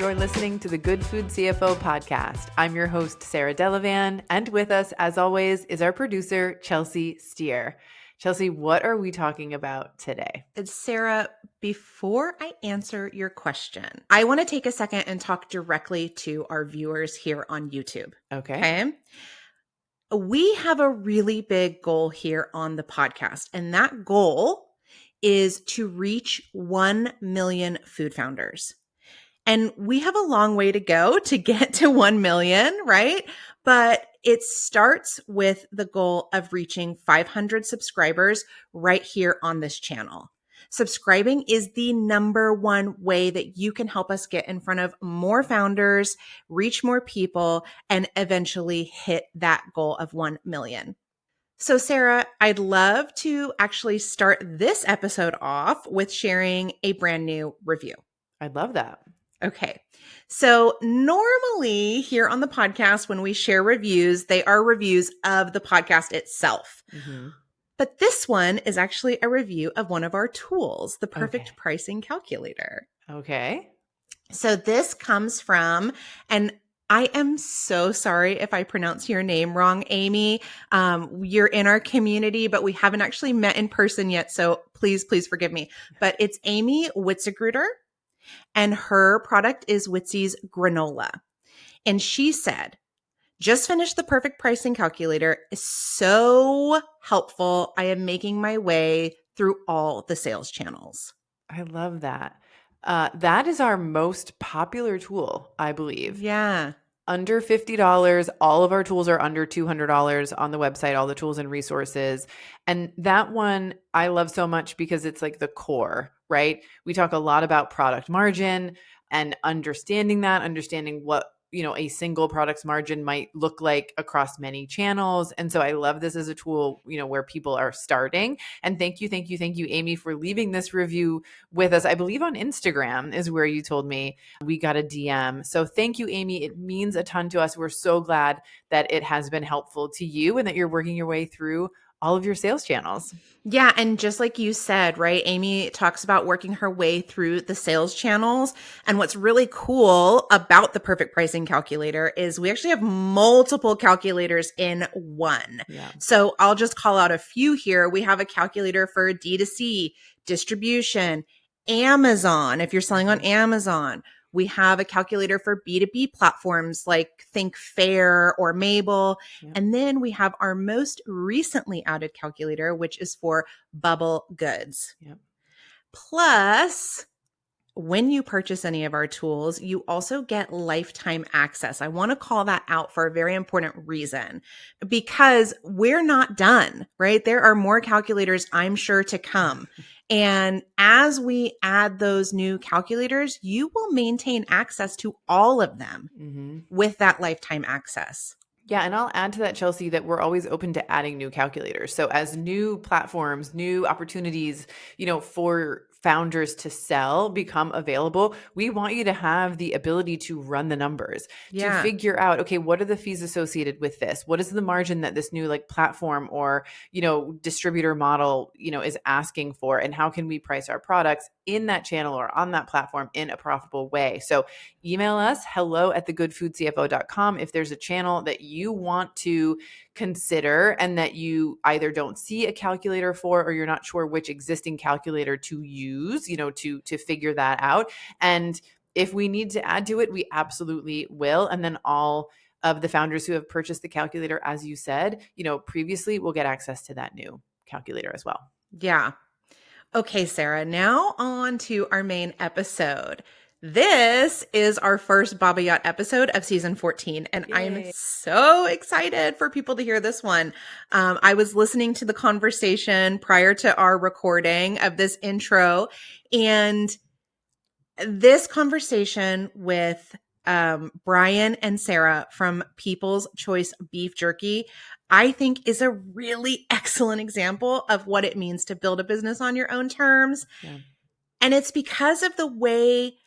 You're listening to the Good Food CFO podcast. I'm your host, Sara Delevan, and with us, as always, is our producer, Chelsea Steer. Chelsea, what are we talking about today? Sara, before I answer your question, I want to take a second and talk directly to our viewers here on YouTube. Okay. We have a really big goal here on the podcast, and that goal is to reach 1 million food founders. And we have a long way to go to get to 1 million, right? But it starts with the goal of reaching 500 subscribers right here on this channel. Subscribing is the number one way that you can help us get in front of more founders, reach more people, and eventually hit that goal of 1 million. So, Sara, I'd love to actually start this episode off with sharing a brand new review. I'd love that. Okay. So normally here on the podcast, when we share reviews, they are reviews of the podcast itself. Mm-hmm. But this one is actually a review of one of our tools, the Perfect Pricing Calculator. Okay. So this comes from, and I am so sorry if I pronounce your name wrong, Amy. You're in our community, but we haven't actually met in person yet. So please forgive me. But it's Amy Witzegruder. And her product is Witzy's Granola. And she said, just finished the Perfect Pricing Calculator. Is so helpful. I am making my way through all the sales channels. I love that. That is our most popular tool, I believe. Yeah. Under $50. All of our tools are under $200 on the website, all the tools and resources. And that one I love so much because it's like the core, right? We talk a lot about product margin and understanding what, a single product's margin might look like across many channels. And so I love this as a tool, where people are starting. And thank you, Amy, for leaving this review with us. I believe on Instagram is where you told me we got a DM. So thank you, Amy. It means a ton to us. We're so glad that it has been helpful to you and that you're working your way through all of your sales channels. Yeah. And just like you said, right, Amy talks about working her way through the sales channels. And what's really cool about the Perfect Pricing Calculator is we actually have multiple calculators in one. Yeah. So I'll just call out a few here. We have a calculator for D2C, distribution, Amazon, if you're selling on Amazon. We have a calculator for B2B platforms like think Fair or Mabel. Yep. And then we have our most recently added calculator, which is for Bubble Goods. Yep. Plus, when you purchase any of our tools, you also get lifetime access. I want to call that out for a very important reason because we're not done, right? There are more calculators, I'm sure, to come. And as we add those new calculators, you will maintain access to all of them with that lifetime access. Yeah. And I'll add to that, Chelsea, that we're always open to adding new calculators. So as new platforms, new opportunities, for founders to sell become available, we want you to have the ability to run the numbers, to figure out, okay, what are the fees associated with this? What is the margin that this new platform or, distributor model, is asking for? And how can we price our products in that channel or on that platform in a profitable way? So email us, hello@thegoodfoodcfo.com if there's a channel that you want to consider and that you either don't see a calculator for, or you're not sure which existing calculator to use, to figure that out. And if we need to add to it, we absolutely will. And then all of the founders who have purchased the calculator, as you said, previously, will get access to that new calculator as well. Yeah. Okay, Sara, now on to our main episode. This is our first Baba Yacht episode of season 14, and Yay. I'm so excited for people to hear this one. I was listening to the conversation prior to our recording of this intro, and this conversation with Brian and Sara from People's Choice Beef Jerky, I think is a really excellent example of what it means to build a business on your own terms. Yeah. And it's because of the way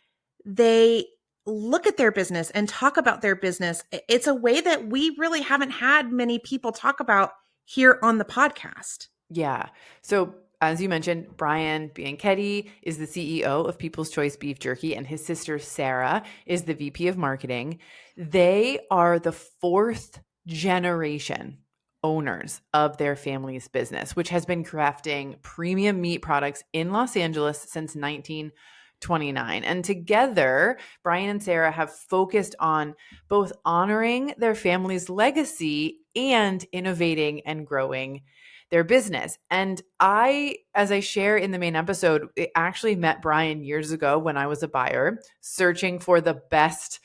they look at their business and talk about their business. It's a way that we really haven't had many people talk about here on the podcast. Yeah. So as you mentioned, Brian Bianchetti is the CEO of People's Choice Beef Jerky, and his sister Sara is the VP of Marketing. They are the fourth generation owners of their family's business, which has been crafting premium meat products in Los Angeles since 1929. And together, Brian and Sara have focused on both honoring their family's legacy and innovating and growing their business. And I, as I share in the main episode, actually met Brian years ago when I was a buyer searching for the best,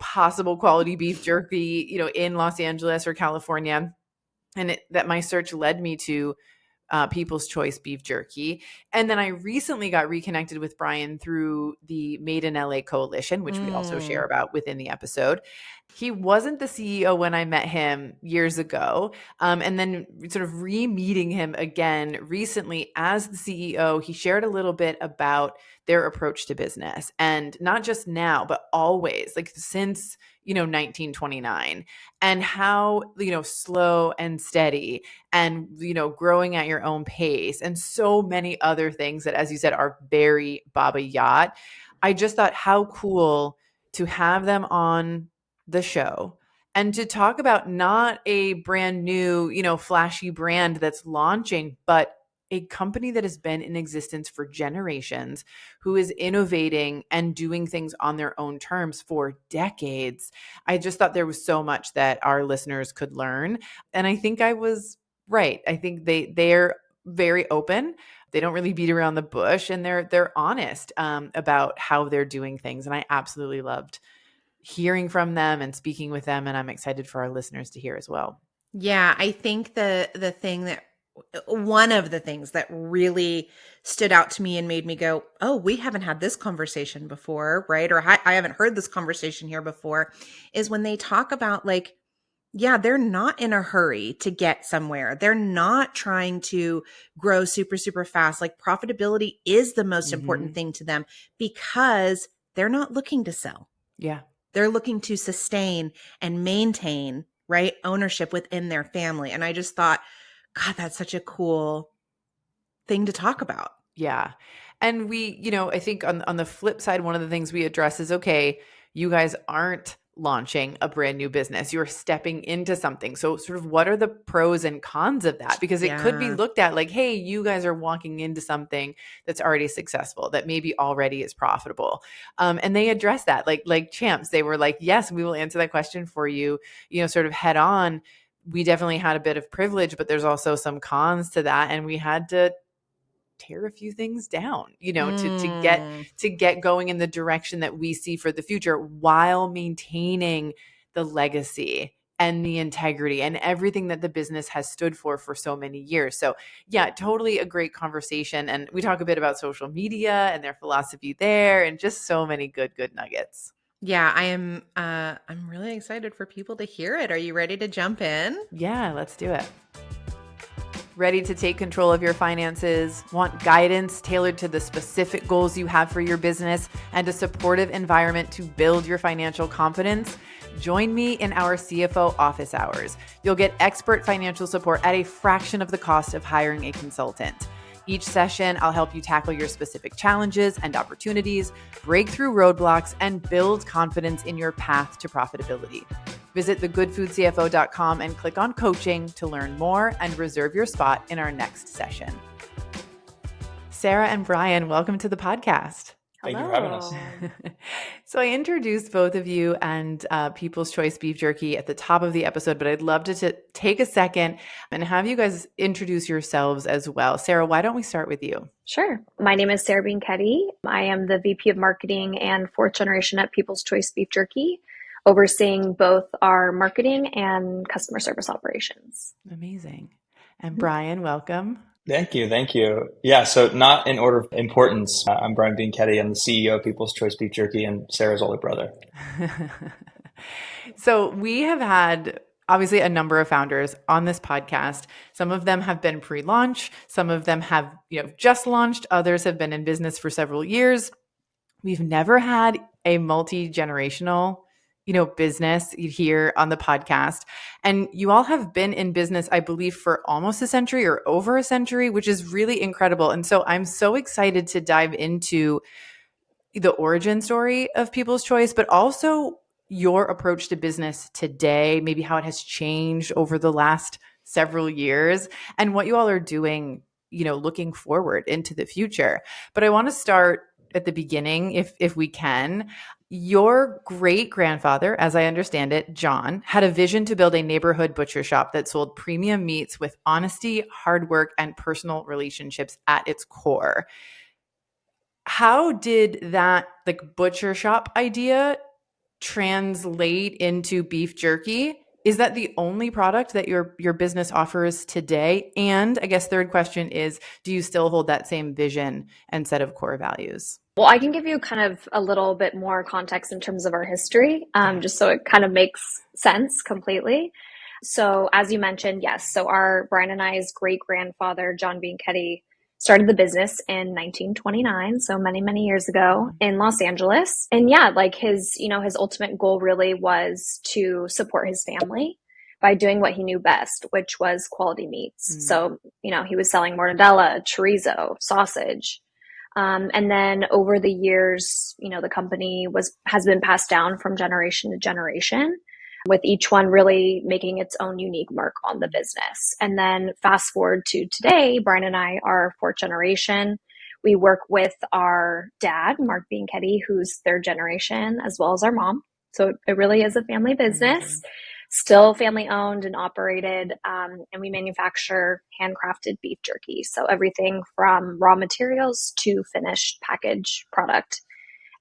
possible quality beef jerky, in Los Angeles or California. And that my search led me to People's Choice Beef Jerky. And then I recently got reconnected with Brian through the Made in LA Coalition, which we also share about within the episode. He wasn't the CEO when I met him years ago. And then sort of re-meeting him again recently as the CEO, he shared a little bit about their approach to business. And not just now, but always, like since 1929, and how, slow and steady and, growing at your own pace and so many other things that, as you said, are very Baba Yacht. I just thought how cool to have them on the show and to talk about not a brand new, flashy brand that's launching, but a company that has been in existence for generations, who is innovating and doing things on their own terms for decades. I just thought there was so much that our listeners could learn. And I think I was right. I think they're very open. They don't really beat around the bush, and they're honest about how they're doing things. And I absolutely loved hearing from them and speaking with them. And I'm excited for our listeners to hear as well. Yeah, I think one of the things that really stood out to me and made me go, oh, we haven't had this conversation before, right? Or I haven't heard this conversation here before, is when they talk about like, yeah, they're not in a hurry to get somewhere. They're not trying to grow super, super fast. Like profitability is the most important thing to them because they're not looking to sell. Yeah. They're looking to sustain and maintain, right, ownership within their family. And I just thought, God, that's such a cool thing to talk about. Yeah. And we, I think on the flip side, one of the things we address is, okay, you guys aren't launching a brand new business. You're stepping into something. So sort of what are the pros and cons of that? Because it could be looked at like, hey, you guys are walking into something that's already successful, that maybe already is profitable. And they address that like champs. They were like, yes, we will answer that question for you, sort of head on. We definitely had a bit of privilege, but there's also some cons to that. And we had to tear a few things down, to get going in the direction that we see for the future while maintaining the legacy and the integrity and everything that the business has stood for so many years. So yeah, totally a great conversation. And we talk a bit about social media and their philosophy there and just so many good nuggets. Yeah, I'm really excited for people to hear it. Are you ready to jump in? Yeah, let's do it. Ready to take control of your finances? Want guidance tailored to the specific goals you have for your business and a supportive environment to build your financial confidence? Join me in our CFO office hours. You'll get expert financial support at a fraction of the cost of hiring a consultant. Each session, I'll help you tackle your specific challenges and opportunities, break through roadblocks, and build confidence in your path to profitability. Visit thegoodfoodcfo.com and click on coaching to learn more and reserve your spot in our next session. Sara and Brian, welcome to the podcast. Thank you for having us. So I introduced both of you and People's Choice Beef Jerky at the top of the episode, but I'd love to take a second and have you guys introduce yourselves as well. Sara, why don't we start with you? Sure. My name is Sara Bianchetti. I am the VP of Marketing and fourth generation at People's Choice Beef Jerky, overseeing both our marketing and customer service operations. Amazing. And Brian, welcome. Thank you. Yeah, so not in order of importance, I'm Brian Bianchetti. I'm the CEO of People's Choice Beef Jerky and Sarah's older brother. So we have had obviously a number of founders on this podcast. Some of them have been pre-launch. Some of them have just launched. Others have been in business for several years. We've never had a multi-generational business here on the podcast. And you all have been in business, I believe, for almost a century or over a century, which is really incredible. And so I'm so excited to dive into the origin story of People's Choice, but also your approach to business today, maybe how it has changed over the last several years and what you all are doing, looking forward into the future. But I want to start at the beginning, if we can. Your great grandfather, as I understand it, John, had a vision to build a neighborhood butcher shop that sold premium meats with honesty, hard work, and personal relationships at its core. How did that butcher shop idea translate into beef jerky? Is that the only product that your business offers today? And I guess third question is, do you still hold that same vision and set of core values? Well, I can give you kind of a little bit more context in terms of our history, just so it kind of makes sense completely. So as you mentioned, yes. So our Brian and I's great grandfather, John Bianchetti, started the business in 1929, so many, many years ago in Los Angeles. And yeah, like his ultimate goal really was to support his family by doing what he knew best, which was quality meats. So, he was selling mortadella, chorizo, sausage. And then over the years, the company has been passed down from generation to generation, with each one really making its own unique mark on the business. And then fast forward to today, Brian and I are fourth generation. We work with our dad, Mark Bianchetti, who's third generation, as well as our mom. So it really is a family business, still family owned and operated. And we manufacture handcrafted beef jerky. So everything from raw materials to finished packaged product.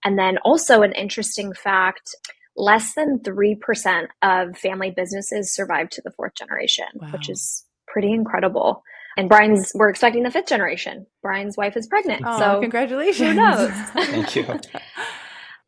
And then also an interesting fact, less than 3% of family businesses survive to the fourth generation, which is pretty incredible. And we're expecting the fifth generation. Brian's wife is pregnant. Oh, so congratulations. Who knows? Thank you.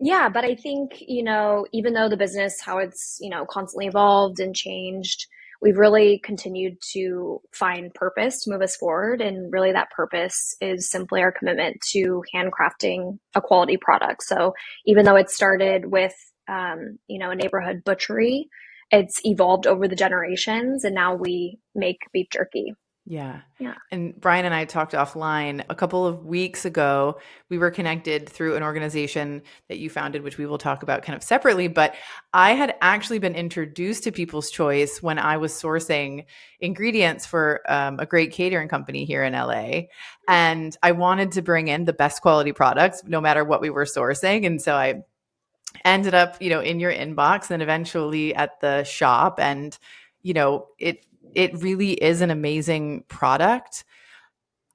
Yeah, but I think, even though the business, how it's, constantly evolved and changed, we've really continued to find purpose to move us forward. And really that purpose is simply our commitment to handcrafting a quality product. So even though it started with, a neighborhood butchery, it's evolved over the generations, and now we make beef jerky. Yeah. Yeah. And Brian and I talked offline a couple of weeks ago. We were connected through an organization that you founded, which we will talk about kind of separately. But I had actually been introduced to People's Choice when I was sourcing ingredients for a great catering company here in LA. And I wanted to bring in the best quality products, no matter what we were sourcing. And so I ended up, in your inbox and eventually at the shop. And, it really is an amazing product.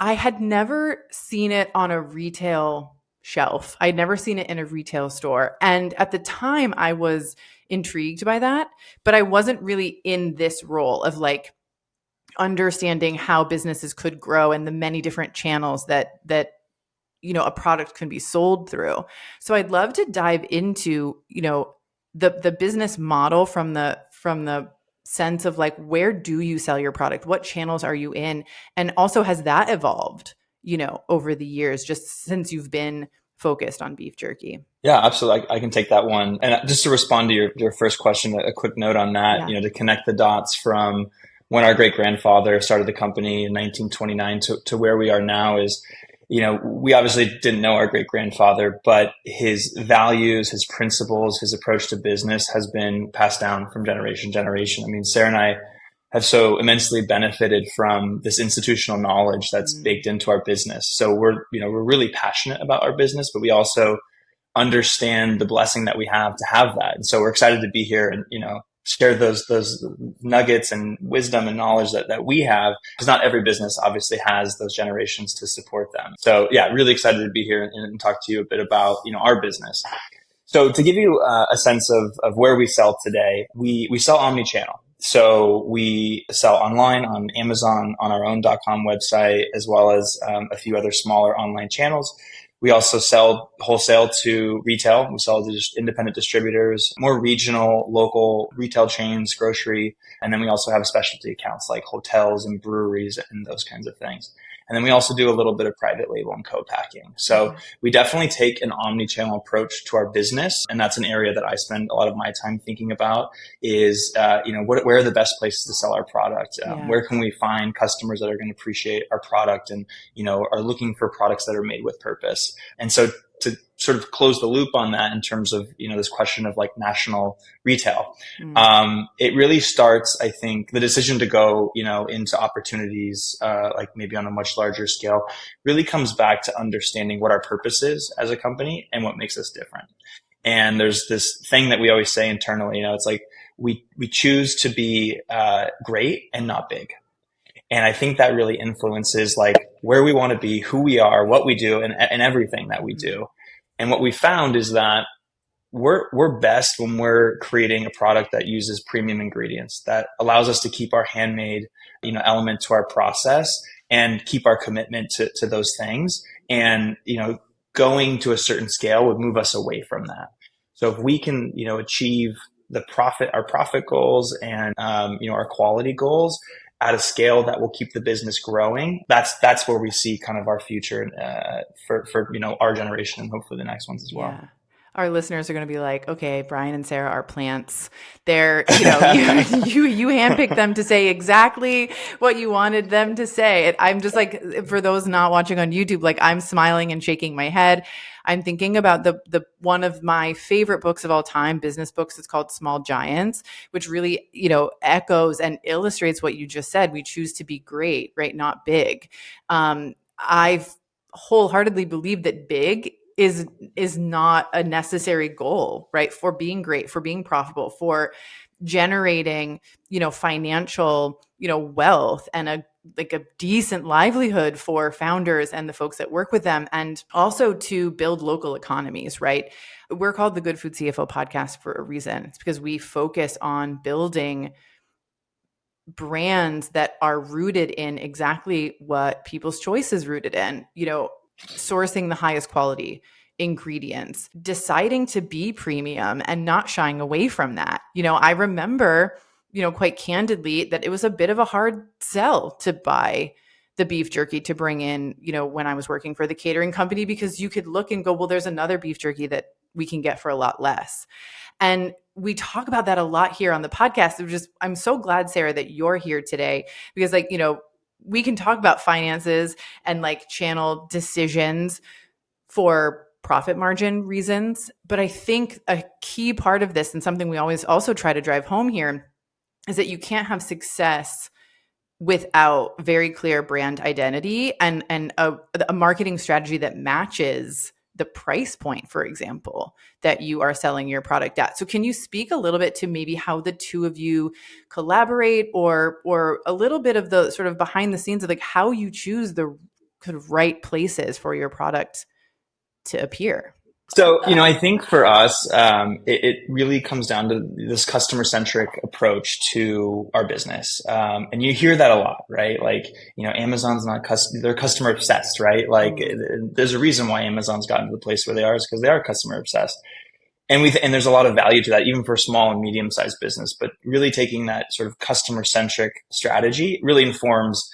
I had never seen it on a retail shelf. I'd never seen it in a retail store. And at the time I was intrigued by that, but I wasn't really in this role of understanding how businesses could grow and the many different channels that a product can be sold through. So I'd love to dive into, the business model from the sense of where do you sell your product? What channels are you in? And also, has that evolved, over the years, just since you've been focused on beef jerky? Yeah, absolutely. I can take that one. And just to respond to your first question, a quick note on that, to connect the dots from when our great grandfather started the company in 1929 to where we are now is, we obviously didn't know our great grandfather, but his values, his principles, his approach to business has been passed down from generation to generation. I mean, Sara and I have so immensely benefited from this institutional knowledge that's baked into our business. So we're really passionate about our business, but we also understand the blessing that we have to have that. And so we're excited to be here and, share those nuggets and wisdom and knowledge that we have, because not every business obviously has those generations to support them. So yeah, really excited to be here and talk to you a bit about, our business. So to give you a sense of where we sell today, we sell omni-channel. So we sell online on Amazon, on our own .com website, as well as a few other smaller online channels. We also sell wholesale to retail. We sell to just independent distributors, more regional, local retail chains, grocery. And then we also have specialty accounts like hotels and breweries and those kinds of things. And then we also do a little bit of private label and co-packing. So we definitely take an omni-channel approach to our business. And that's an area that I spend a lot of my time thinking about is, where are the best places to sell our product? Where can we find customers that are going to appreciate our product and, are looking for products that are made with purpose? And so to sort of close the loop on that in terms of, this question of like national retail, it really starts, I think, the decision to go, into opportunities, like maybe on a much larger scale, really comes back to understanding what our purpose is as a company and what makes us different. And there's this thing that we always say internally, it's like we choose to be great and not big. And I think that really influences like where we want to be, who we are, what we do, and everything that we do. And what we found is that we're best when we're creating a product that uses premium ingredients, that allows us to keep our handmade, element to our process and keep our commitment to those things. And, going to a certain scale would move us away from that. So if we can, achieve our profit goals and, our quality goals at a scale that will keep the business growing, that's where we see kind of our future for our generation and hopefully the next ones as well. Yeah. Our listeners are going to be like, okay, Brian and Sara are plants. They're, you handpicked them to say exactly what you wanted them to say. And I'm just like, for those not watching on YouTube, like I'm smiling and shaking my head. I'm thinking about the one of my favorite books of all time, business books. It's called Small Giants, which really, echoes and illustrates what you just said. We choose to be great, right? Not big. I've wholeheartedly believed that big is not a necessary goal, right? For being great, for being profitable, for generating, financial, wealth and a decent livelihood for founders and the folks that work with them, and also to build local economies, right? We're called the Good Food CFO podcast for a reason. It's because we focus on building brands that are rooted in exactly what People's Choice is rooted in, sourcing the highest quality ingredients, deciding to be premium and not shying away from that. I remember, quite candidly that it was a bit of a hard sell to buy the beef jerky to bring in, when I was working for the catering company, because you could look and go, well, there's another beef jerky that we can get for a lot less. And we talk about that a lot here on the podcast. I'm so glad, Sara, that you're here today, because we can talk about finances and like channel decisions for profit margin reasons. But I think a key part of this, and something we always also try to drive home here, is that you can't have success without very clear brand identity and a marketing strategy that matches the price point, for example, that you are selling your product at. So can you speak a little bit to maybe how the two of you collaborate, or a little bit of the sort of behind the scenes of like how you choose the kind of right places for your product to appear? So, I think for us, it really comes down to this customer-centric approach to our business. And you hear that a lot, right? Like, Amazon's not they're customer obsessed, right? Like there's a reason why Amazon's gotten to the place where they are, is because they are customer obsessed. And there's a lot of value to that, even for a small and medium-sized business, but really taking that sort of customer-centric strategy really informs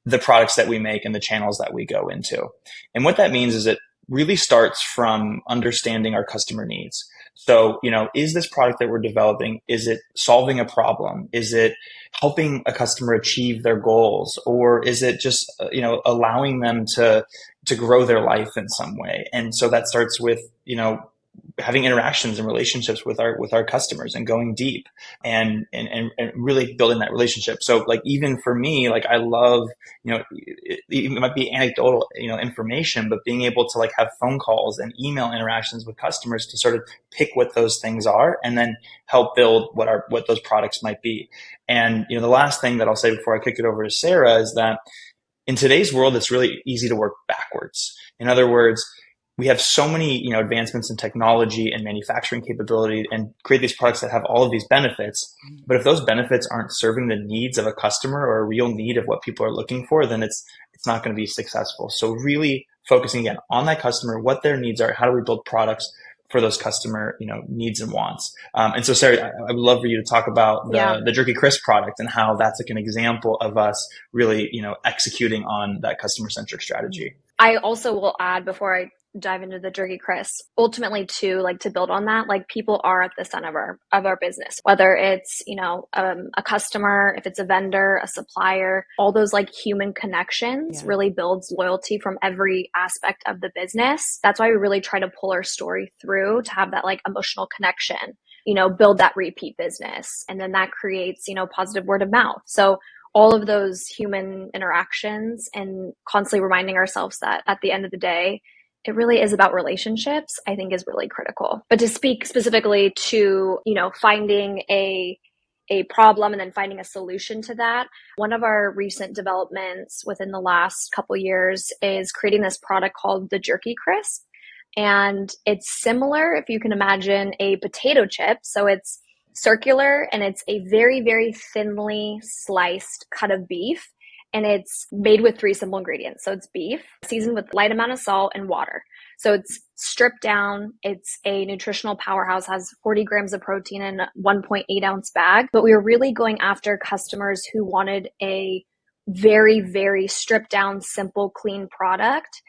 the products that we make and the channels that we go into. And what that means is it really starts from understanding our customer needs. So, is this product that we're developing, is it solving a problem? Is it helping a customer achieve their goals? Or is it just, allowing them to grow their life in some way? And so that starts with, having interactions and relationships with our customers and going deep and really building that relationship. So like, even for me, like I love, it might be anecdotal, information, but being able to like have phone calls and email interactions with customers to sort of pick what those things are and then help build what those products might be. And, the last thing that I'll say before I kick it over to Sara is that in today's world, it's really easy to work backwards. In other words, we have so many, advancements in technology and manufacturing capability and create these products that have all of these benefits. But if those benefits aren't serving the needs of a customer or a real need of what people are looking for, then it's not going to be successful. So really focusing again on that customer, what their needs are, how do we build products for those customer, needs and wants. And so Sara, I would love for you to talk about the Jerky Crisp product and how that's like an example of us really, executing on that customer centric strategy. I also will add, before I dive into the Jerky Crisp, ultimately too, like to build on that, like people are at the center of our business, whether it's, a customer, if it's a vendor, a supplier, all those like human connections really builds loyalty from every aspect of the business. That's why we really try to pull our story through to have that like emotional connection, build that repeat business. And then that creates, positive word of mouth. So all of those human interactions and constantly reminding ourselves that at the end of the day, it really is about relationships, I think is really critical. But to speak specifically to, finding a problem and then finding a solution to that, one of our recent developments within the last couple years is creating this product called the Jerky Crisp. And it's similar, if you can imagine, a potato chip. So it's circular and it's a very, very thinly sliced cut of beef. And it's made with 3 simple ingredients. So it's beef, seasoned with light amount of salt and water. So it's stripped down. It's a nutritional powerhouse, has 40 grams of protein in a 1.8 ounce bag. But we were really going after customers who wanted a very, very stripped down, simple, clean product,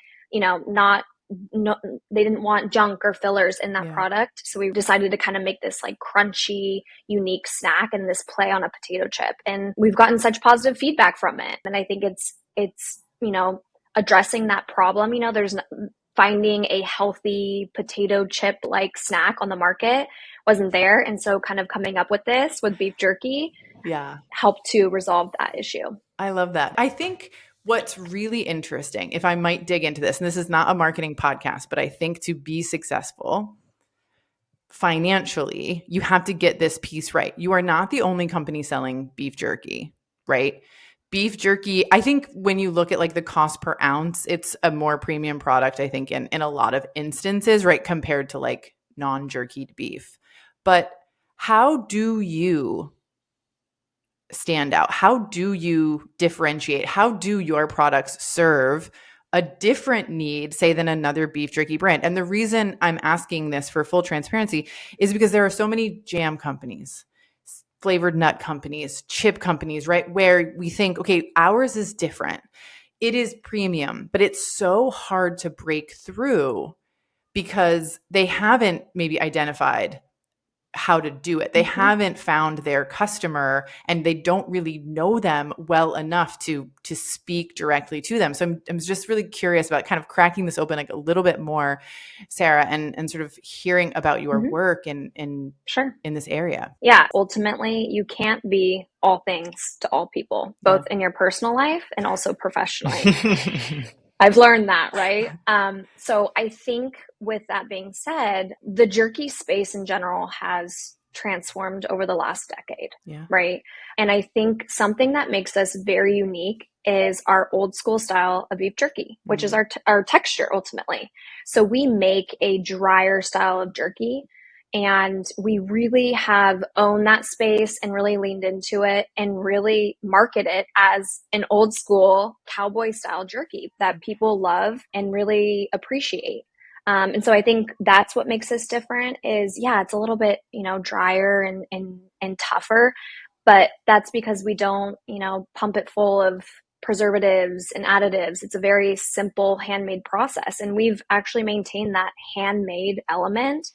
they didn't want junk or fillers in that product. So we decided to kind of make this like crunchy, unique snack and this play on a potato chip. And we've gotten such positive feedback from it. And I think it's addressing that problem. There's finding a healthy potato chip like snack on the market wasn't there. And so kind of coming up with this with beef jerky helped to resolve that issue. I love that. I think what's really interesting, if I might dig into this, and this is not a marketing podcast, but I think to be successful financially, you have to get this piece right. You are not the only company selling beef jerky, right? Beef jerky, I think when you look at like the cost per ounce, it's a more premium product, I think, in a lot of instances, right? Compared to like non-jerkied beef. But how do you stand out? How do you differentiate? How do your products serve a different need, say, than another beef jerky brand? And the reason I'm asking this for full transparency is because there are so many jam companies, flavored nut companies, chip companies, right? Where we think, okay, ours is different. It is premium, but it's so hard to break through because they haven't maybe identified how to do it. They haven't found their customer and they don't really know them well enough to speak directly to them. So I'm just really curious about kind of cracking this open like a little bit more, Sara, and sort of hearing about your work in this area. Yeah. Ultimately, you can't be all things to all people, both in your personal life and also professionally. I've learned that, right? So I think with that being said, the jerky space in general has transformed over the last decade, right? And I think something that makes us very unique is our old school style of beef jerky, which is our texture ultimately. So we make a drier style of jerky. And we really have owned that space and really leaned into it and really market it as an old school cowboy style jerky that people love and really appreciate. And so I think that's what makes us different is, it's a little bit, drier and tougher, but that's because we don't, pump it full of preservatives and additives. It's a very simple handmade process. And we've actually maintained that handmade element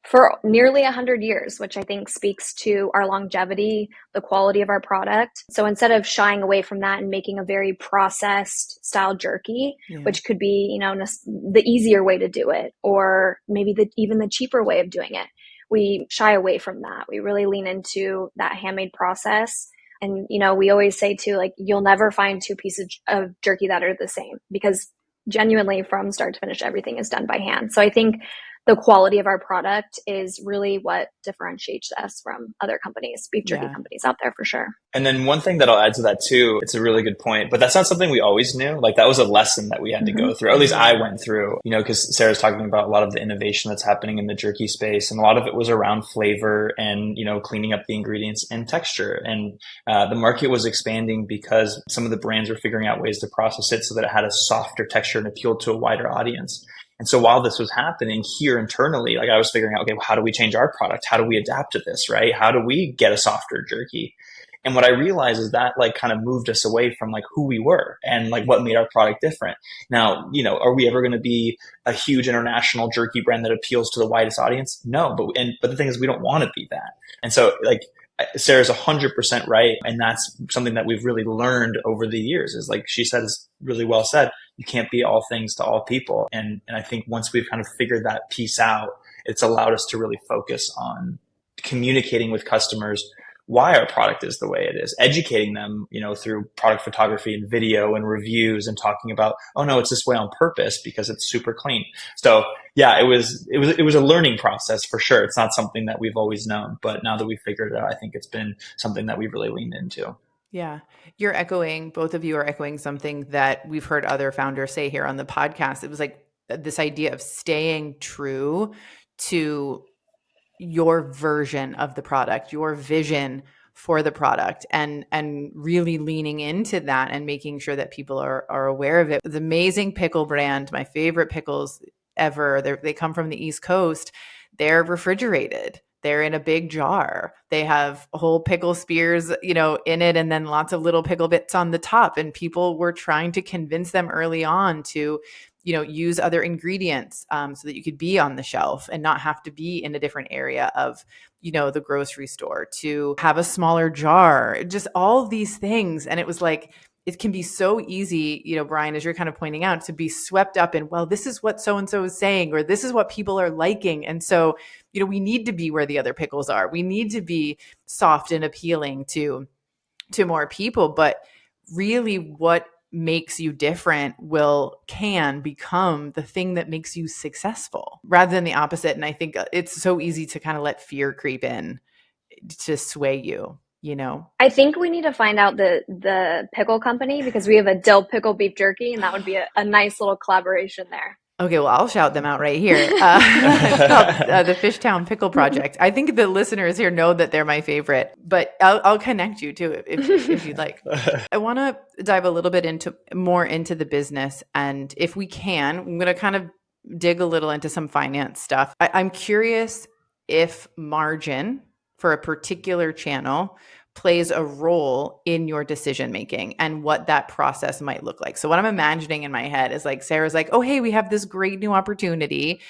for nearly 100 years, which I think speaks to our longevity, the quality of our product. So instead of shying away from that and making a very processed style jerky, which could be, the easier way to do it, or maybe even the cheaper way of doing it, we shy away from that. We really lean into that handmade process. And, we always say too, like, you'll never find 2 pieces of jerky that are the same because genuinely from start to finish, everything is done by hand. So I think the quality of our product is really what differentiates us from other companies, beef jerky companies out there for sure. And then one thing that I'll add to that too, it's a really good point, but that's not something we always knew. Like that was a lesson that we had to go through, or at least I went through, because Sara's talking about a lot of the innovation that's happening in the jerky space. And a lot of it was around flavor and, cleaning up the ingredients and texture. And the market was expanding because some of the brands were figuring out ways to process it so that it had a softer texture and appealed to a wider audience. And so while this was happening here internally, like I was figuring out, okay, well, how do we change our product? How do we adapt to this, right? How do we get a softer jerky? And what I realized is that like kind of moved us away from like who we were and like what made our product different. Now, you know, are we ever going to be a huge international jerky brand that appeals to the widest audience? No, but the thing is, we don't want to be that. And so like Sarah's 100% right. And that's something that we've really learned over the years is like she said, is really well said. You can't be all things to all people. And I think once we've kind of figured that piece out, it's allowed us to really focus on communicating with customers why our product is the way it is, educating them, you know, through product photography and video and reviews and talking about, oh no, it's this way on purpose because it's super clean. So yeah, it was a learning process for sure. It's not something that we've always known, but now that we've figured it out, I think it's been something that we've really leaned into. Yeah. Both of you are echoing something that we've heard other founders say here on the podcast. It was like this idea of staying true to your version of the product, your vision for the product, and really leaning into that and making sure that people are aware of it. The amazing pickle brand, my favorite pickles ever, they come from the East Coast. They're refrigerated. They're in a big jar. They have whole pickle spears, you know, in it, and then lots of little pickle bits on the top. And people were trying to convince them early on to, you know, use other ingredients so that you could be on the shelf and not have to be in a different area of, you know, the grocery store, to have a smaller jar, just all of these things. And it was like, it can be so easy, you know, Brian, as you're kind of pointing out, to be swept up in, well, this is what so-and-so is saying, or this is what people are liking. And so, you know, we need to be where the other pickles are. We need to be soft and appealing to more people. But really what makes you different can become the thing that makes you successful rather than the opposite. And I think it's so easy to kind of let fear creep in to sway you, you know? I think we need to find out the pickle company, because we have a dill pickle beef jerky, and that would be a nice little collaboration there. Okay, well, I'll shout them out right here. It's called the Fishtown Pickle Project. I think the listeners here know that they're my favorite, but I'll connect you to it if you'd like. I want to dive a little bit more into the business, and if we can, I'm going to kind of dig a little into some finance stuff. I'm curious if margin for a particular channel plays a role in your decision making and what that process might look like. So what I'm imagining in my head is like, Sarah's like, oh, hey, we have this great new opportunity,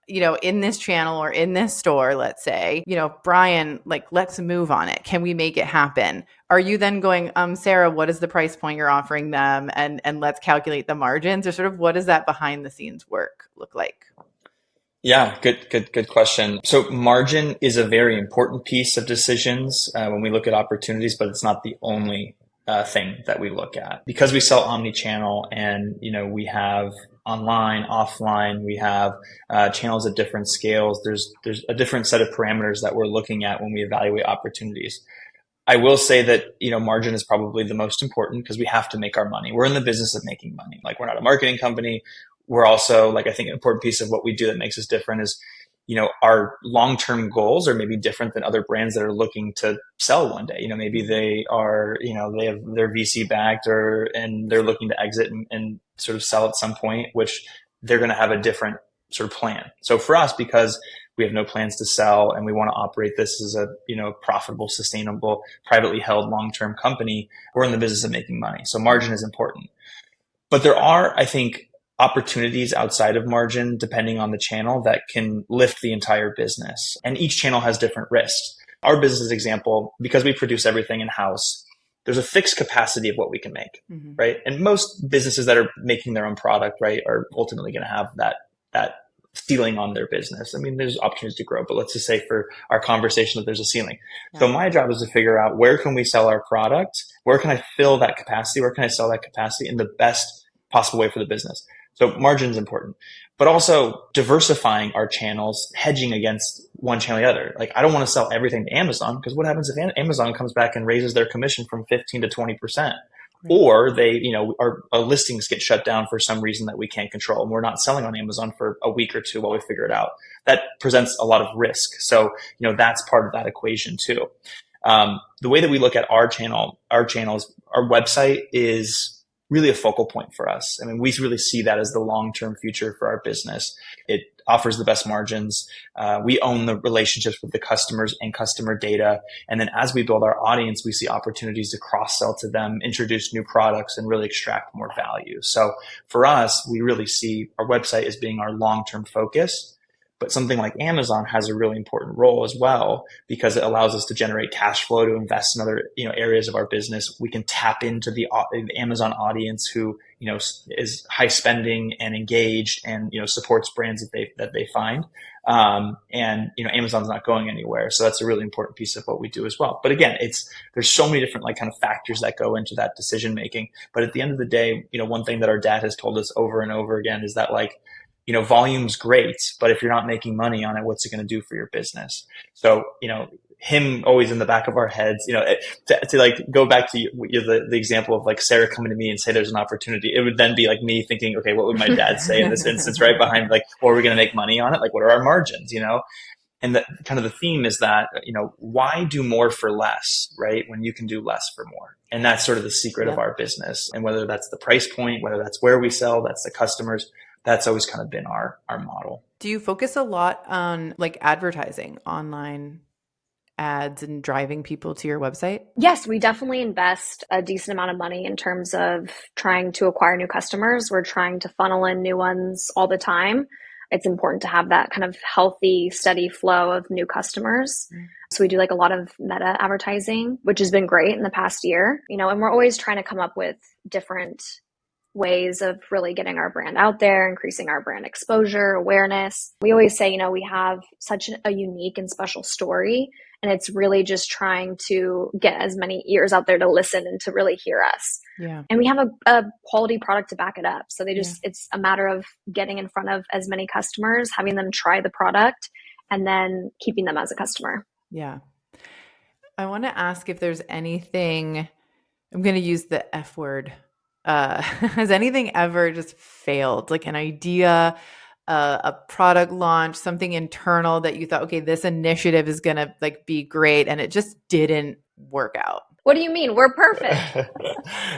you know, in this channel or in this store, let's say, you know, Brian, like, let's move on it. Can we make it happen? Are you then going, Sara, what is the price point you're offering them? And let's calculate the margins, or sort of what does that behind the scenes work look like? Yeah, good question. So margin is a very important piece of decisions when we look at opportunities, but it's not the only thing that we look at. Because we sell omni-channel, and you know, we have online, offline, we have channels at different scales. There's a different set of parameters that we're looking at when we evaluate opportunities. I will say that, you know, margin is probably the most important because we have to make our money. We're in the business of making money. Like, we're not a marketing company. We're also, like, I think an important piece of what we do that makes us different is, you know, our long-term goals are maybe different than other brands that are looking to sell one day. You know, maybe they are, you know, they're VC backed, and they're looking to exit and sort of sell at some point, which they're going to have a different sort of plan. So for us, because we have no plans to sell and we want to operate this as a, you know, profitable, sustainable, privately held long-term company, we're in the business of making money. So margin is important. But there are, I think, opportunities outside of margin, depending on the channel, that can lift the entire business. And each channel has different risks. Our business example, because we produce everything in-house, there's a fixed capacity of what we can make, right? And most businesses that are making their own product, right, are ultimately going to have that ceiling on their business. I mean, there's opportunities to grow, but let's just say for our conversation that there's a ceiling. Yeah. So my job is to figure out, where can we sell our product? Where can I fill that capacity? Where can I sell that capacity in the best possible way for the business? So margin is important, but also diversifying our channels, hedging against one channel or the other. Like, I don't want to sell everything to Amazon, because what happens if Amazon comes back and raises their commission from 15 to 20%? Or they, you know, our listings get shut down for some reason that we can't control, and we're not selling on Amazon for a week or two while we figure it out. That presents a lot of risk. So, you know, that's part of that equation too. The way that we look at our channels, our website is really a focal point for us. I mean, we really see that as the long-term future for our business. It offers the best margins. We own the relationships with the customers and customer data. And then as we build our audience, we see opportunities to cross-sell to them, introduce new products, and really extract more value. So for us, we really see our website as being our long-term focus. But something like Amazon has a really important role as well, because it allows us to generate cash flow to invest in other, areas of our business. We can tap into the Amazon audience who, is high spending and engaged and, supports brands that they find. Amazon's not going anywhere. So that's a really important piece of what we do as well. But again, there's so many different kind of factors that go into that decision making. But at the end of the day, one thing that our dad has told us over and over again is that volume's great, but if you're not making money on it, what's it going to do for your business? So, him always in the back of our heads, to go back to the example of Sara coming to me and say there's an opportunity. It would then be me thinking, okay, what would my dad say in this instance, right behind well, are we going to make money on it? What are our margins, And the kind of the theme is that, why do more for less, right? When you can do less for more. And that's sort of the secret of our business. And whether that's the price point, whether that's where we sell, that's the customers, that's always kind of been our model. Do you focus a lot on advertising, online ads, and driving people to your website? Yes, we definitely invest a decent amount of money in terms of trying to acquire new customers. We're trying to funnel in new ones all the time. It's important to have that kind of healthy, steady flow of new customers. So we do a lot of meta advertising, which has been great in the past year, and we're always trying to come up with different ways of really getting our brand out there, increasing our brand exposure, awareness. We always say, we have such a unique and special story, and it's really just trying to get as many ears out there to listen and to really hear us. Yeah. And we have a quality product to back it up. So it's a matter of getting in front of as many customers, having them try the product, and then keeping them as a customer. Yeah. I want to ask if there's anything, I'm going to use the F word. Has anything ever just failed? An idea, a product launch, something internal that you thought, okay, this initiative is going to be great, and it just didn't work out? What do you mean? We're perfect.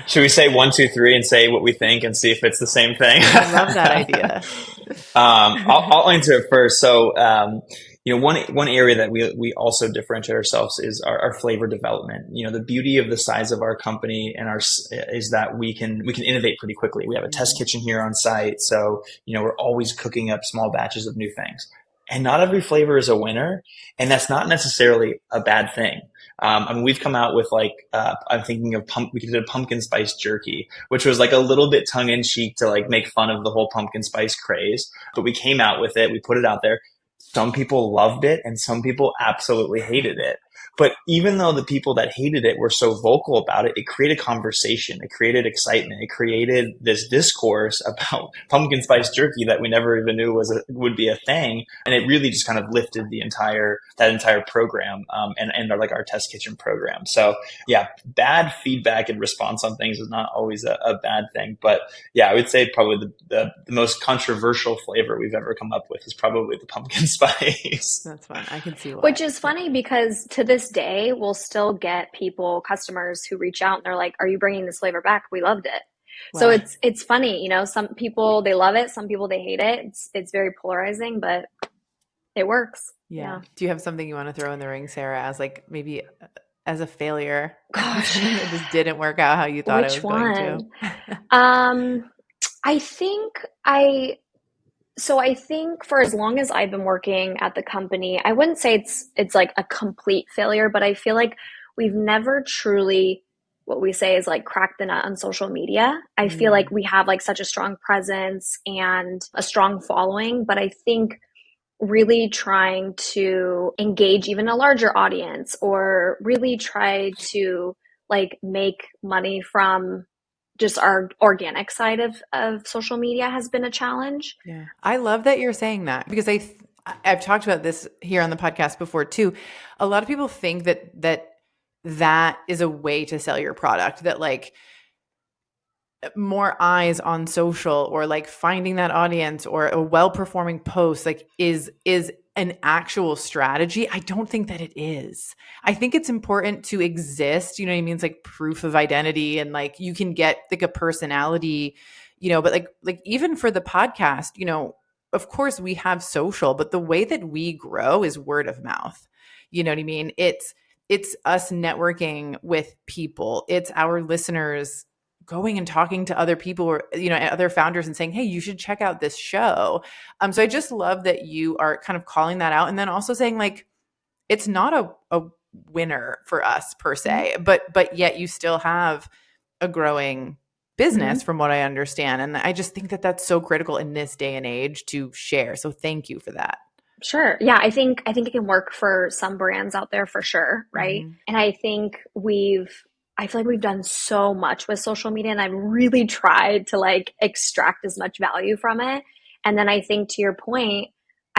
Should we say 1, 2, 3 and say what we think and see if it's the same thing? I love that idea. I'll answer it first. So, one area that we also differentiate ourselves is our flavor development. The beauty of the size of our company and is that we can innovate pretty quickly. We have a test kitchen here on site, so we're always cooking up small batches of new things. And not every flavor is a winner, and that's not necessarily a bad thing. We've come out with I'm thinking of we did a pumpkin spice jerky, which was a little bit tongue in cheek to make fun of the whole pumpkin spice craze. But we came out with it, we put it out there. Some people loved it and some people absolutely hated it. But even though the people that hated it were so vocal about it, it created conversation, it created excitement, it created this discourse about pumpkin spice jerky that we never even knew would be a thing, and it really just kind of lifted that entire program and our test kitchen program. So yeah, bad feedback and response on things is not always a bad thing, but yeah, I would say probably the most controversial flavor we've ever come up with is probably the pumpkin spice. That's fun. I can see why. Which is funny because to this day, we'll still get customers who reach out and they're like, "Are you bringing this flavor back? We loved it." Wow. So it's funny, some people they love it, some people they hate it. It's very polarizing, but it works. Yeah. Do you have something you want to throw in the ring, Sara, as maybe as a failure? Gosh, it just didn't work out how you thought it was going to. I think for as long as I've been working at the company, I wouldn't say it's a complete failure, but I feel like we've never truly, what we say is cracked the nut on social media. I feel like we have such a strong presence and a strong following, but I think really trying to engage even a larger audience or really try to make money from just our organic side of social media has been a challenge. Yeah. I love that you're saying that because I've talked about this here on the podcast before too. A lot of people think that is a way to sell your product, that more eyes on social, or like finding that audience, or a well-performing post, like is an actual strategy? I don't think that it is. I think it's important to exist, you know what I mean? It's like proof of identity, and like you can get like a personality, but like even for the podcast, of course we have social, but the way that we grow is word of mouth. You know what I mean? It's us networking with people. It's our listeners going and talking to other people, or other founders, and saying, hey, you should check out this show. So I just love that you are kind of calling that out, and then also saying, like, it's not a winner for us per se, but yet you still have a growing business, from what I understand. And I just think that that's so critical in this day and age to share. So thank you for that. Sure. Yeah, I think it can work for some brands out there for sure, right? And I think I feel like we've done so much with social media, and I've really tried to like extract as much value from it. And then I think, to your point,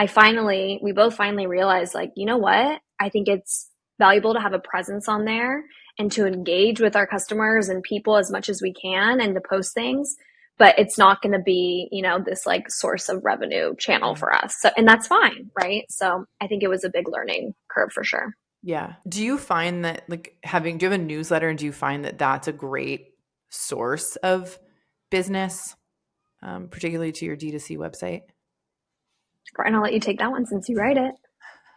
we both finally realized, like, you know what? I think it's valuable to have a presence on there and to engage with our customers and people as much as we can, and to post things, but it's not going to be, this like source of revenue channel for us. So, and that's fine. Right. So I think it was a big learning curve for sure. Yeah. Do you find that do you have a newsletter, and do you find that that's a great source of business, particularly to your D2C website? Brian, I'll let you take that one since you write it.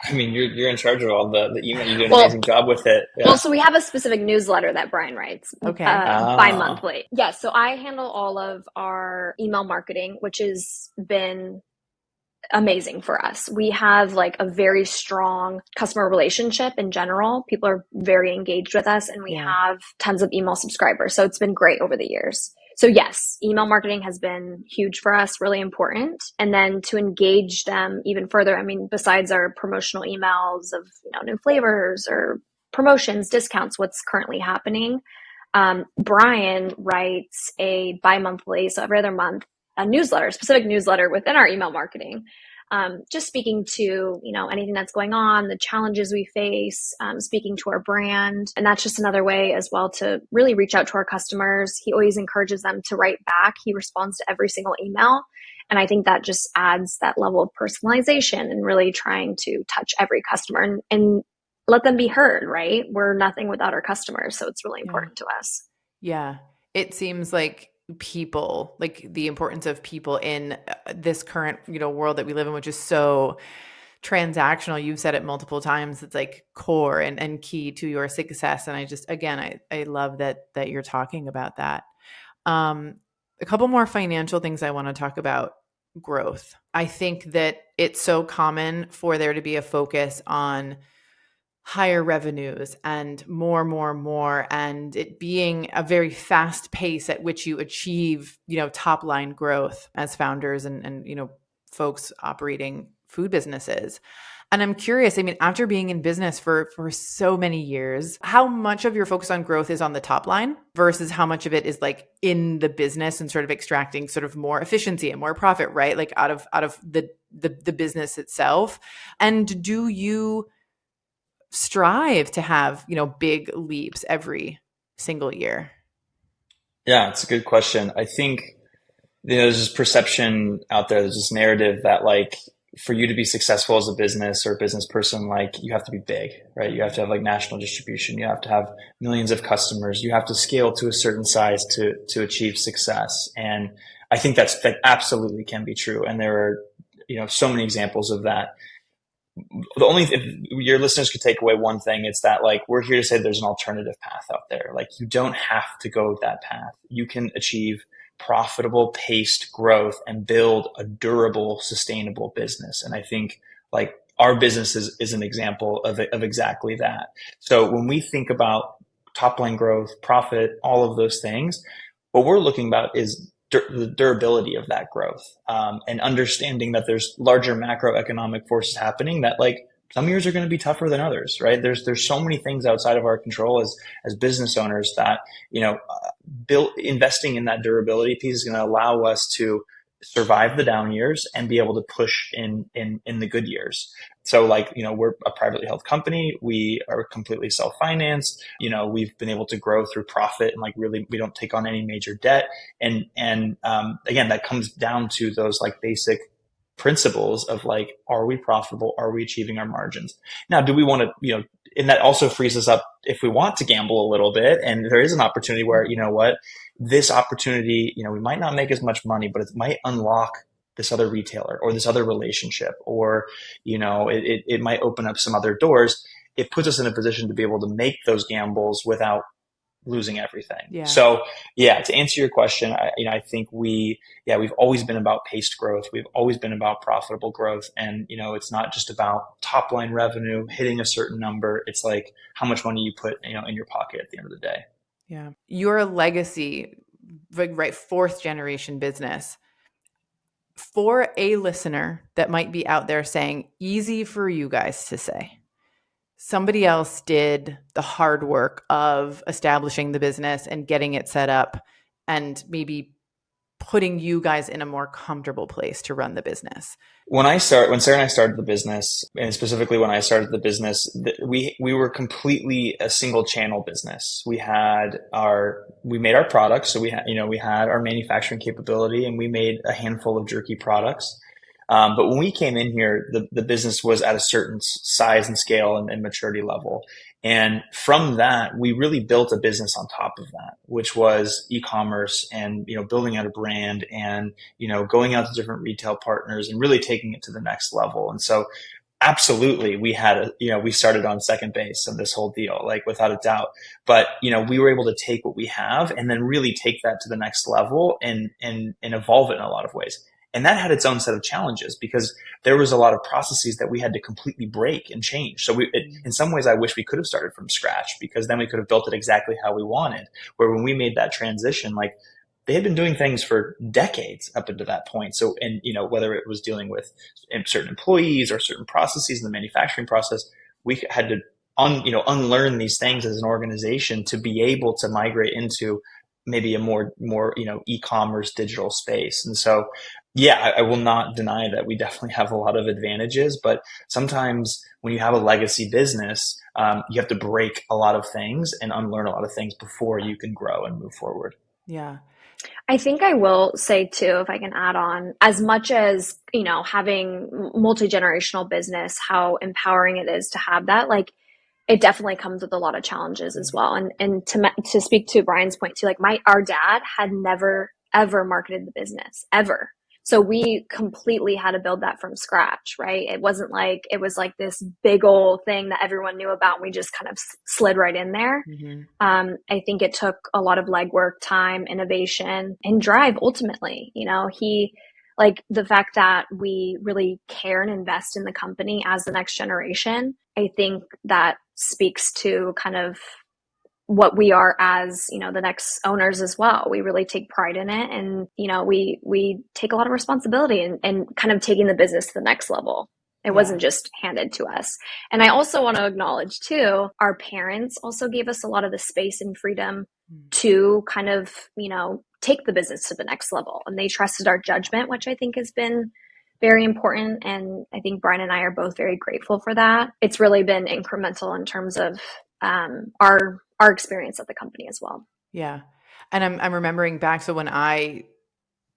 I mean, you're in charge of all the email. You do an amazing job with it. Yeah. Well, so we have a specific newsletter that Brian writes bi-monthly. Yeah, so I handle all of our email marketing, which has been amazing for us. We have like a very strong customer relationship in general. People are very engaged with us, and we have tons of email subscribers. So it's been great over the years. So yes, email marketing has been huge for us, really important. And then to engage them even further, I mean, besides our promotional emails of, new flavors or promotions, discounts, what's currently happening, Brian writes a bi-monthly, so every other month, a newsletter, specific newsletter within our email marketing, just speaking to, anything that's going on, the challenges we face, speaking to our brand. And that's just another way as well to really reach out to our customers. He always encourages them to write back. He responds to every single email. And I think that just adds that level of personalization and really trying to touch every customer and let them be heard, right? We're nothing without our customers. So it's really important to us. Yeah. It seems like people, like the importance of people in this current, world that we live in, which is so transactional. You've said it multiple times. It's like core and key to your success. And I love that you're talking about that. A couple more financial things I want to talk about. Growth. I think that it's so common for there to be a focus on higher revenues and more, and it being a very fast pace at which you achieve, top line growth as founders and folks operating food businesses. And I'm curious, I mean, after being in business for so many years, how much of your focus on growth is on the top line versus how much of it is like in the business and sort of extracting sort of more efficiency and more profit, right? Like out of the business itself. And do you strive to have, big leaps every single year? Yeah, it's a good question. I think, there's this perception out there, there's this narrative that like for you to be successful as a business or a business person, like you have to be big, right? You have to have like national distribution. You have to have millions of customers. You have to scale to a certain size to achieve success. And I think that absolutely can be true. And there are, so many examples of that. If your listeners could take away one thing, it's that like we're here to say there's an alternative path out there. Like you don't have to go that path. You can achieve profitable paced growth and build a durable, sustainable business. And I think like our business is an example of exactly that. So when we think about top line growth, profit, all of those things, what we're looking about is the durability of that growth, and understanding that there's larger macroeconomic forces happening that like some years are going to be tougher than others, right? There's so many things outside of our control as business owners that, investing in that durability piece is going to allow us to survive the down years and be able to push in the good years. So like, we're a privately held company. We are completely self-financed. We've been able to grow through profit, and like really, we don't take on any major debt. And again, that comes down to those like basic principles of like, are we profitable? Are we achieving our margins? Now, do we want to, and that also frees us up if we want to gamble a little bit. And there is an opportunity where, this opportunity, we might not make as much money, but it might unlock this other retailer or this other relationship, or, it might open up some other doors. It puts us in a position to be able to make those gambles without losing everything. Yeah. So to answer your question, I think we've always been about paced growth. We've always been about profitable growth. And, it's not just about top line revenue, hitting a certain number. It's like how much money you put, in your pocket at the end of the day. Yeah. Your legacy, right? Fourth generation business. For a listener that might be out there saying, easy for you guys to say, somebody else did the hard work of establishing the business and getting it set up and maybe putting you guys in a more comfortable place to run the business. When Sara and I started the business, and specifically when I started the business, we were completely a single channel business. We made our products. So we had our manufacturing capability, and we made a handful of jerky products. But when we came in here, the business was at a certain size and scale and maturity level. And from that, we really built a business on top of that, which was e-commerce and, building out a brand and, going out to different retail partners and really taking it to the next level. And so absolutely, we we started on second base of this whole deal, like without a doubt. But, we were able to take what we have and then really take that to the next level and evolve it in a lot of ways. And that had its own set of challenges because there was a lot of processes that we had to completely break and change. So in some ways, I wish we could have started from scratch, because then we could have built it exactly how we wanted. Where when we made that transition, like they had been doing things for decades up until that point. So, and whether it was dealing with certain employees or certain processes in the manufacturing process, we had to unlearn these things as an organization to be able to migrate into maybe a more e-commerce digital space. And so, I will not deny that we definitely have a lot of advantages, but sometimes when you have a legacy business, you have to break a lot of things and unlearn a lot of things before you can grow and move forward. Yeah. I think I will say too, if I can add on, as much as, having multi-generational business, how empowering it is to have that, like it definitely comes with a lot of challenges as well. And to speak to Brian's point too, like our dad had never, ever marketed the business ever. So we completely had to build that from scratch, right? It wasn't like, it was like this big old thing that everyone knew about. And we just kind of slid right in there. Mm-hmm. I think it took a lot of legwork, time, innovation, and drive ultimately. Like the fact that we really care and invest in the company as the next generation, I think that speaks to kind of what we are as, the next owners as well. We really take pride in it. And, we take a lot of responsibility and kind of taking the business to the next level. It wasn't just handed to us. And I also want to acknowledge too, our parents also gave us a lot of the space and freedom to kind of, take the business to the next level. And they trusted our judgment, which I think has been very important. And I think Brian and I are both very grateful for that. It's really been incremental in terms of our experience at the company as well. Yeah. And I'm remembering back. So when I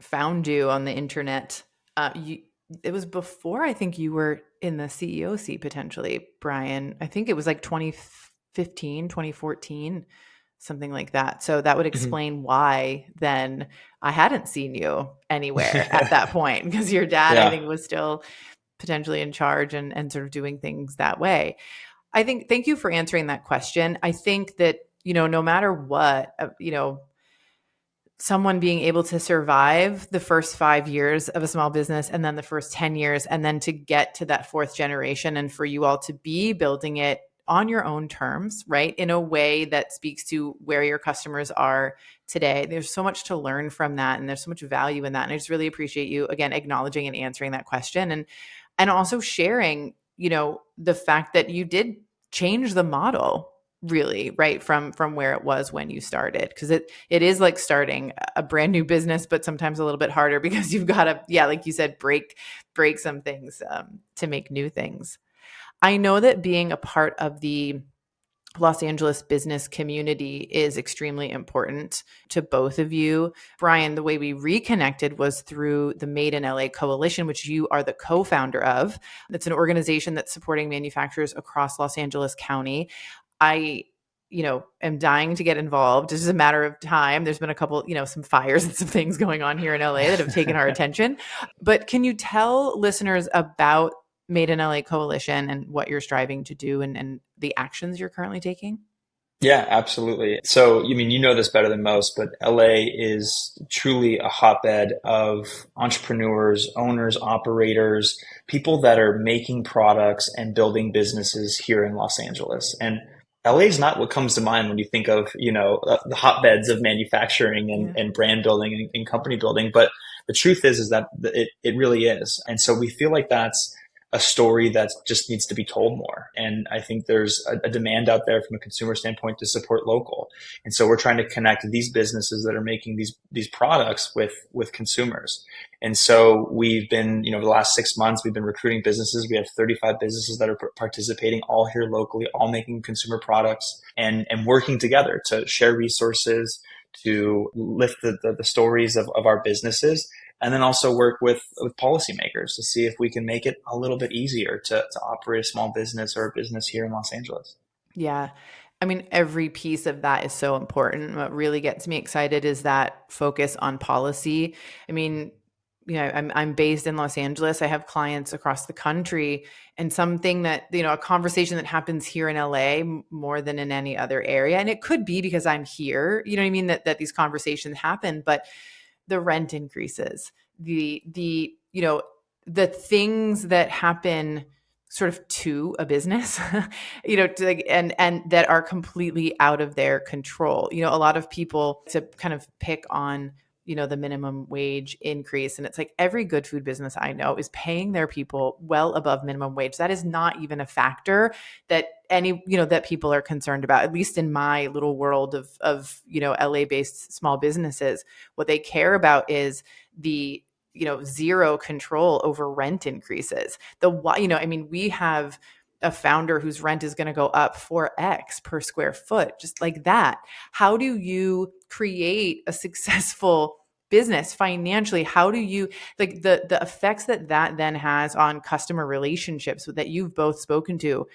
found you on the internet, it was before I think you were in the CEO seat potentially, Brian. I think it was like 2015, 2014, something like that. So that would explain why then I hadn't seen you anywhere at that point, because your dad, I think, was still potentially in charge and sort of doing things that way. I think, thank you for answering that question. I think that, no matter what, someone being able to survive the first 5 years of a small business and then the first 10 years, and then to get to that fourth generation, and for you all to be building it on your own terms, right? In a way that speaks to where your customers are today. There's so much to learn from that. And there's so much value in that. And I just really appreciate you, again, acknowledging and answering that question. And also sharing, the fact that you did change the model really, right, from where it was when you started, because it is like starting a brand new business, but sometimes a little bit harder because you've got to, yeah, like you said, break some things to make new things. I know that being a part of the Los Angeles business community is extremely important to both of you. Brian, the way we reconnected was through the Made in LA Coalition, which you are the co-founder of. It's an organization that's supporting manufacturers across Los Angeles County. I am dying to get involved. It's just a matter of time. There's been a couple, some fires and some things going on here in LA that have taken our attention. But can you tell listeners about Made in LA Coalition and what you're striving to do and the actions you're currently taking? Yeah, absolutely. So, you know this better than most, but LA is truly a hotbed of entrepreneurs, owners, operators, people that are making products and building businesses here in Los Angeles. And LA is not what comes to mind when you think of, the hotbeds of manufacturing and brand building and company building. But the truth is that it really is. And so we feel like that's a story that just needs to be told more. And I think there's a demand out there from a consumer standpoint to support local. And so we're trying to connect these businesses that are making these products with consumers. And so we've been, the last 6 months, we've been recruiting businesses. We have 35 businesses that are participating, all here locally, all making consumer products and working together to share resources, to lift the stories of our businesses, and then also work with policymakers to see if we can make it a little bit easier to operate a small business or a business here in Los Angeles. Yeah. I mean, every piece of that is so important. What really gets me excited is that focus on policy. I mean, I'm based in Los Angeles. I have clients across the country, and something that, a conversation that happens here in LA more than in any other area. And it could be because I'm here, you know what I mean? That these conversations happen, but the rent increases, the things that happen sort of to a business, and that are completely out of their control. A lot of people to kind of pick on, the minimum wage increase. And it's like every good food business I know is paying their people well above minimum wage. That is not even a factor that that people are concerned about, at least in my little world of LA based small businesses. What they care about is the, zero control over rent increases. We have a founder whose rent is going to go up 4x per square foot, just like that. How do you create a successful business financially? How do you, like, the effects that then has on customer relationships that you've both spoken to,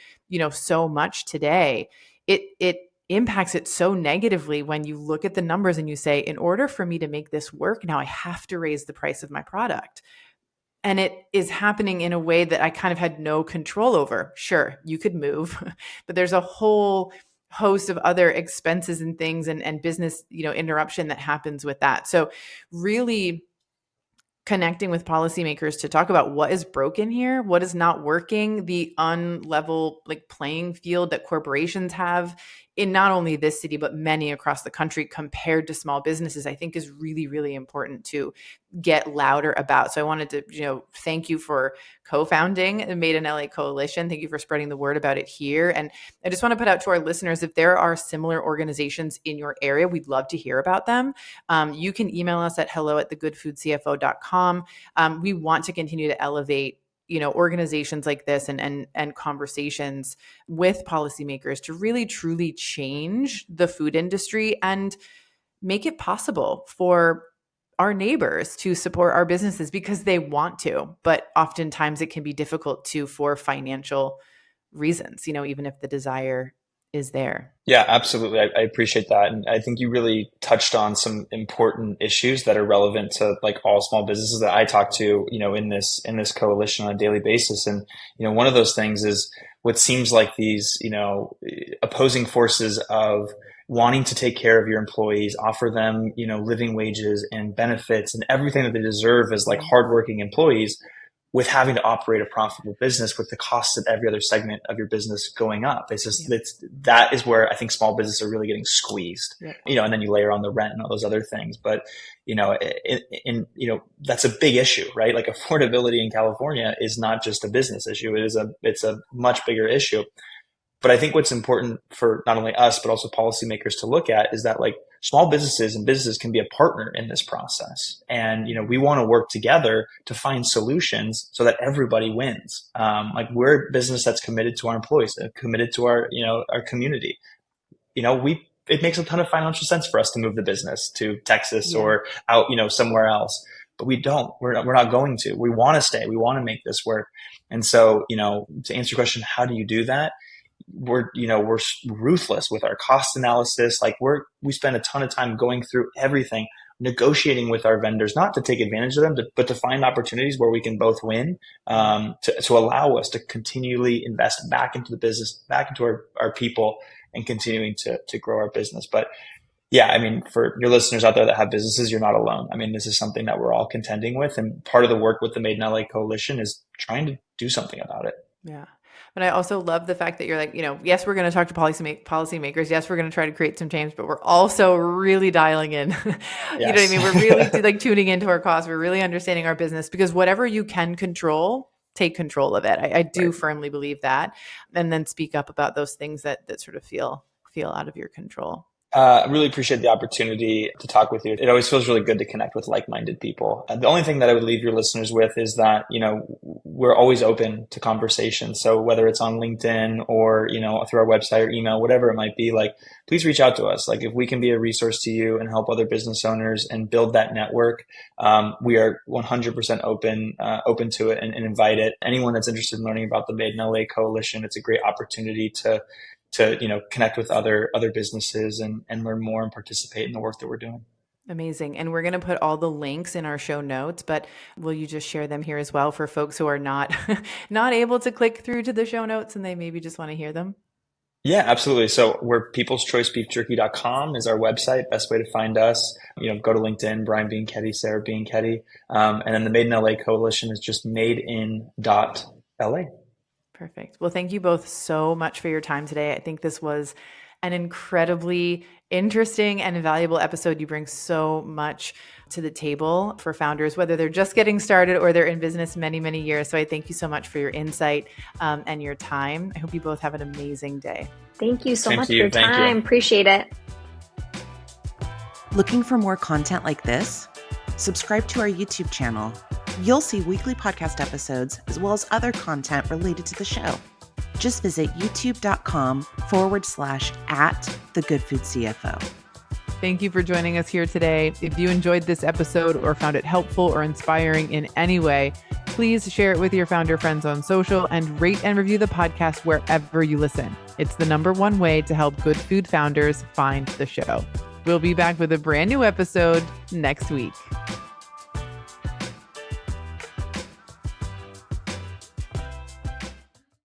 so much today? It impacts it so negatively when you look at the numbers and you say, in order for me to make this work, now I have to raise the price of my product. And it is happening in a way that I kind of had no control over. Sure, you could move, but there's a whole host of other expenses and things and business, interruption that happens with that. So really connecting with policymakers to talk about what is broken here, what is not working, the unlevel playing field that corporations have in not only this city, but many across the country compared to small businesses, I think is really, really important to get louder about. So I wanted to, thank you for co-founding the Made in LA Coalition. Thank you for spreading the word about it here. And I just want to put out to our listeners, if there are similar organizations in your area, we'd love to hear about them. You can email us at hello@thegoodfoodcfo.com. We want to continue to elevate organizations like this and conversations with policymakers to really truly change the food industry and make it possible for our neighbors to support our businesses because they want to, but oftentimes it can be difficult to for financial reasons, even if the desire is there. Yeah, absolutely. I appreciate that. And I think you really touched on some important issues that are relevant to all small businesses that I talk to, in this coalition on a daily basis. And, one of those things is what seems like these, opposing forces of wanting to take care of your employees, offer them, living wages and benefits and everything that they deserve as hardworking employees, with having to operate a profitable business with the costs of every other segment of your business going up. It's just, that is where I think small businesses are really getting squeezed, and then you layer on the rent and all those other things. But, that's a big issue, right? Affordability in California is not just a business issue. It's a much bigger issue. But I think what's important for not only us, but also policymakers to look at is that like small businesses and businesses can be a partner in this process. And, we want to work together to find solutions so that everybody wins. Like we're a business that's committed to our employees, committed to our, our community. It makes a ton of financial sense for us to move the business to Texas or out, somewhere else. But we don't. We're not going to. We want to stay. We want to make this work. And so, to answer your question, how do you do that? We're ruthless with our cost analysis. Like we spend a ton of time going through everything, negotiating with our vendors, not to take advantage of them, but to find opportunities where we can both win, to allow us to continually invest back into the business, back into our people, and continuing to grow our business. But yeah, I mean, for your listeners out there that have businesses, you're not alone. I mean, this is something that we're all contending with. And part of the work with the Made in LA Coalition is trying to do something about it. Yeah. But I also love the fact that you're like, yes, we're going to talk to policymakers. Yes, we're going to try to create some change, but we're also really dialing in. You know what I mean? We're really like tuning into our costs. We're really understanding our business, because whatever you can control, take control of it. I do firmly believe that. And then speak up about those things that sort of feel out of your control. I really appreciate the opportunity to talk with you. It always feels really good to connect with like-minded people. The only thing that I would leave your listeners with is that, we're always open to conversation. So whether it's on LinkedIn or, through our website or email, whatever it might be, like, please reach out to us. Like if we can be a resource to you and help other business owners and build that network, we are 100% open to it and invite it. Anyone that's interested in learning about the Made in LA Coalition, it's a great opportunity to connect with other businesses and learn more and participate in the work that we're doing. Amazing. And we're going to put all the links in our show notes, but will you just share them here as well for folks who are not able to click through to the show notes and they maybe just want to hear them? Yeah, absolutely. So we're peopleschoicebeefjerky.com is our website. Best way to find us. Go to LinkedIn, Brian Bianchetti, Sara Bianchetti. And then the Made in LA Coalition is just madein.la. Perfect. Well, thank you both so much for your time today. I think this was an incredibly interesting and valuable episode. You bring so much to the table for founders, whether they're just getting started or they're in business many, many years. So I thank you so much for your insight and your time. I hope you both have an amazing day. Thank you so much for your time. Appreciate it. Looking for more content like this? Subscribe to our YouTube channel. You'll see weekly podcast episodes as well as other content related to the show. Just visit youtube.com/@thegoodfoodcfo. Thank you for joining us here today. If you enjoyed this episode or found it helpful or inspiring in any way, please share it with your founder friends on social and rate and review the podcast wherever you listen. It's the #1 way to help good food founders find the show. We'll be back with a brand new episode next week.